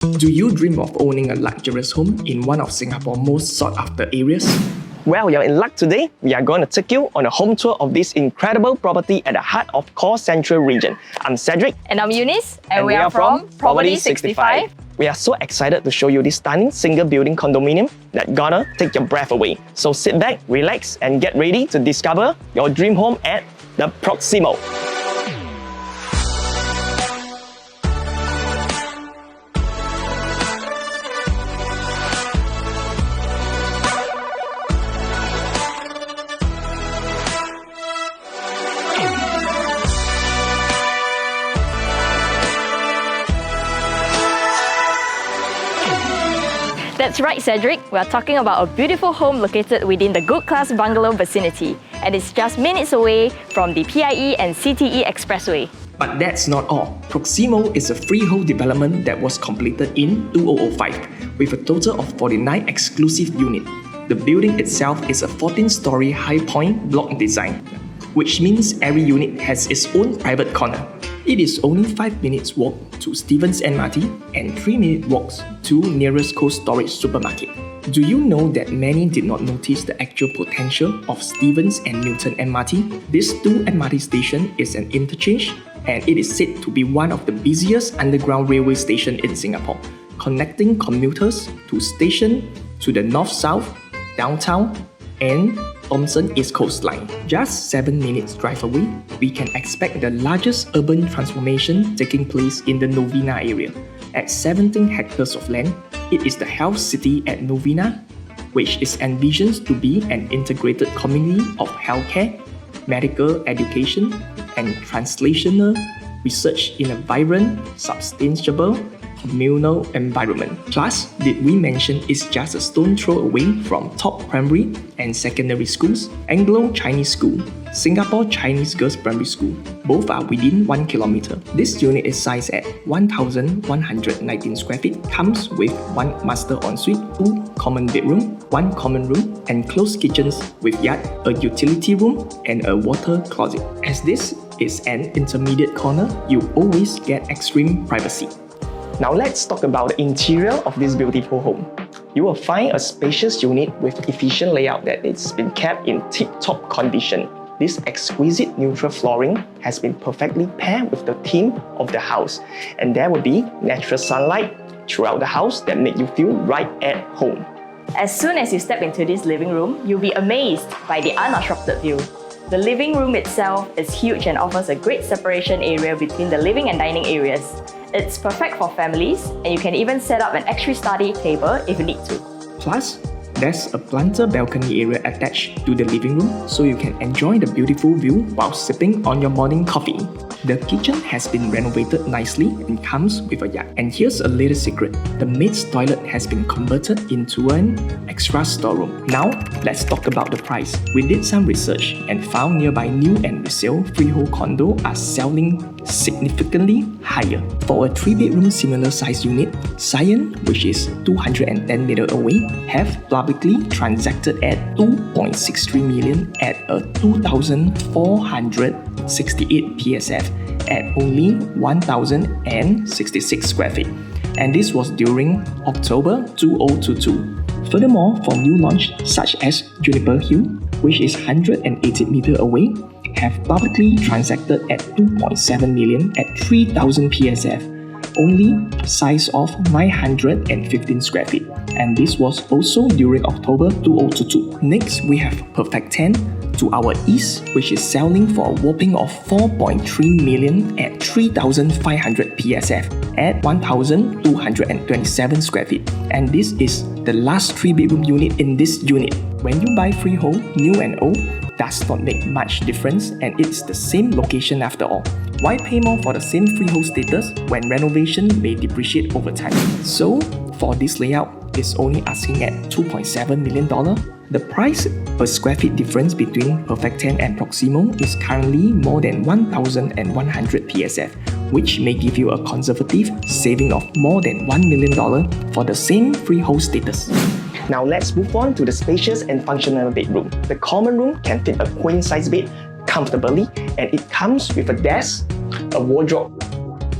Do you dream of owning a luxurious home in one of Singapore's most sought-after areas? Well, you're in luck today. We are going to take you on a home tour of this incredible property at the heart of Core Central region. I'm Cedric. And I'm Eunice. And we are from Property 65. We are so excited to show you this stunning single building condominium that's gonna take your breath away. So sit back, relax, and get ready to discover your dream home at the Proximo. That's right, Cedric. We are talking about a beautiful home located within the Good Class Bungalow vicinity, and it's just minutes away from the PIE and CTE Expressway. But that's not all. Proximo is a freehold development that was completed in 2005 with a total of 49 exclusive units. The building itself is a 14-story high-point block design, which means every unit has its own private corner. It is only 5 minutes walk to Stevens MRT and 3-minute walks to nearest cold storage supermarket. Do you know that many did not notice the actual potential of Stevens and Newton MRT? This 2 MRT station is an interchange, and it is said to be one of the busiest underground railway stations in Singapore, connecting commuters to stations to the north-south, downtown, and Thomson East Coast Line. Just 7 minutes drive away, we can expect the largest urban transformation taking place in the Novena area. At 17 hectares of land, it is the health city at Novena, which is envisioned to be an integrated community of healthcare, medical education, and translational research in a vibrant, sustainable, communal environment. Plus, did we mention it's just a stone throw away from top primary and secondary schools, Anglo-Chinese School, Singapore Chinese Girls Primary School. Both are within 1 kilometer. This unit is sized at 1,119 square feet, comes with 1 master ensuite, 2 common bedroom, 1 common room, and closed kitchens with yard, a utility room, and a water closet. As this is an intermediate corner, you always get extreme privacy. Now let's talk about the interior of this beautiful home. You will find a spacious unit with efficient layout that has been kept in tip-top condition. This exquisite neutral flooring has been perfectly paired with the theme of the house, and there will be natural sunlight throughout the house that make you feel right at home. As soon as you step into this living room, you'll be amazed by the unobstructed view. The living room itself is huge and offers a great separation area between the living and dining areas. It's perfect for families, and you can even set up an extra study table if you need to. Plus, there's a planter balcony area attached to the living room, so you can enjoy the beautiful view while sipping on your morning coffee. The kitchen has been renovated nicely and comes with a yard. And here's a little secret. The maid's toilet has been converted into an extra storeroom. Now, let's talk about the price. We did some research and found nearby new and resale freehold condo are selling significantly higher. For a 3-bedroom similar size unit, Sion, which is 210 meters away, have publicly transacted at 2.63 million at a 2,468 PSF at only 1,066 square feet. And this was during October 2022. Furthermore, for new launch such as Juniper Hill, which is 180 meters away, have publicly transacted at 2.7 million at 3,000 PSF, only size of 915 square feet. And this was also during October 2022. Next, we have Perfect 10 to our east, which is selling for a whopping of 4.3 million at 3,500 PSF at 1,227 square feet. And this is the last 3-bedroom unit in this unit. When you buy freehold, new and old, does not make much difference, and it's the same location after all. Why pay more for the same freehold status when renovation may depreciate over time? So, for this layout, it's only asking at $2.7 million. The price per square feet difference between Perfect 10 and Proximo is currently more than 1,100 PSF, which may give you a conservative saving of more than $1 million for the same freehold status. Now let's move on to the spacious and functional bedroom. The common room can fit a queen-size bed comfortably, and it comes with a desk, a wardrobe,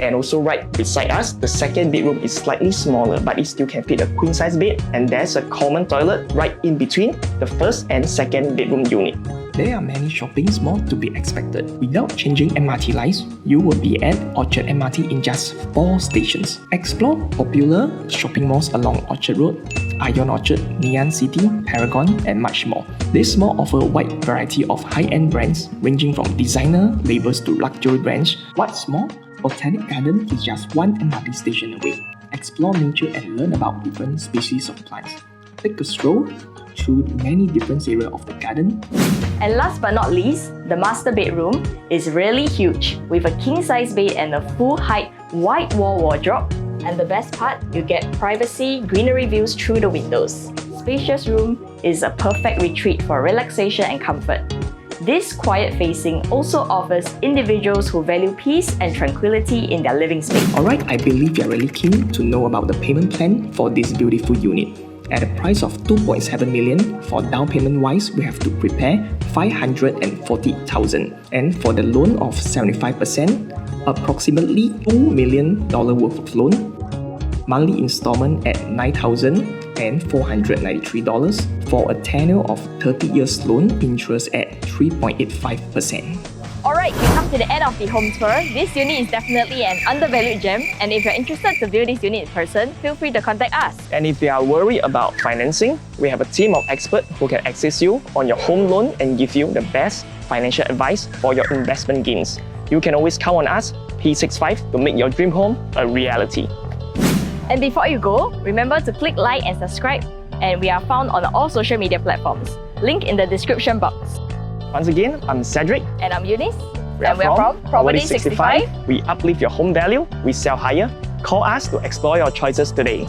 And also right beside us, the second bedroom is slightly smaller, but it still can fit a queen size bed, and there's a common toilet right in between the first and second bedroom unit. There are many shopping malls to be expected. Without changing MRT lines, you will be at Orchard MRT in just 4 stations. Explore popular shopping malls along Orchard Road, Ion Orchard, Ngee City, Paragon, and much more. This mall offers a wide variety of high-end brands, ranging from designer labels to luxury brands. What's more, Botanic Garden is just 1 MRT station away. Explore nature and learn about different species of plants. Take a stroll through many different areas of the garden. And last but not least, the master bedroom is really huge, with a king-size bed and a full-height white wall wardrobe. And the best part, you get privacy, greenery views through the windows. Spacious room is a perfect retreat for relaxation and comfort. This quiet facing also offers individuals who value peace and tranquility in their living space. Alright, I believe you're really keen to know about the payment plan for this beautiful unit. At a price of 2.7 million, for down payment wise, we have to prepare 540,000. And for the loan of 75%, approximately $2 million worth of loan, monthly installment at $9,493 for a tenure of 30 years loan, interest at 3.85%. Alright, we come to the end of the home tour. This unit is definitely an undervalued gem, and if you're interested to view this unit in person, feel free to contact us. And if you are worried about financing, we have a team of experts who can assist you on your home loan and give you the best financial advice for your investment gains. You can always count on us, P65, to make your dream home a reality. And before you go, remember to click like and subscribe, and we are found on all social media platforms. Link in the description box. Once again, I'm Cedric. And I'm Eunice. We are from Property 65. We uplift your home value, we sell higher. Call us to explore your choices today.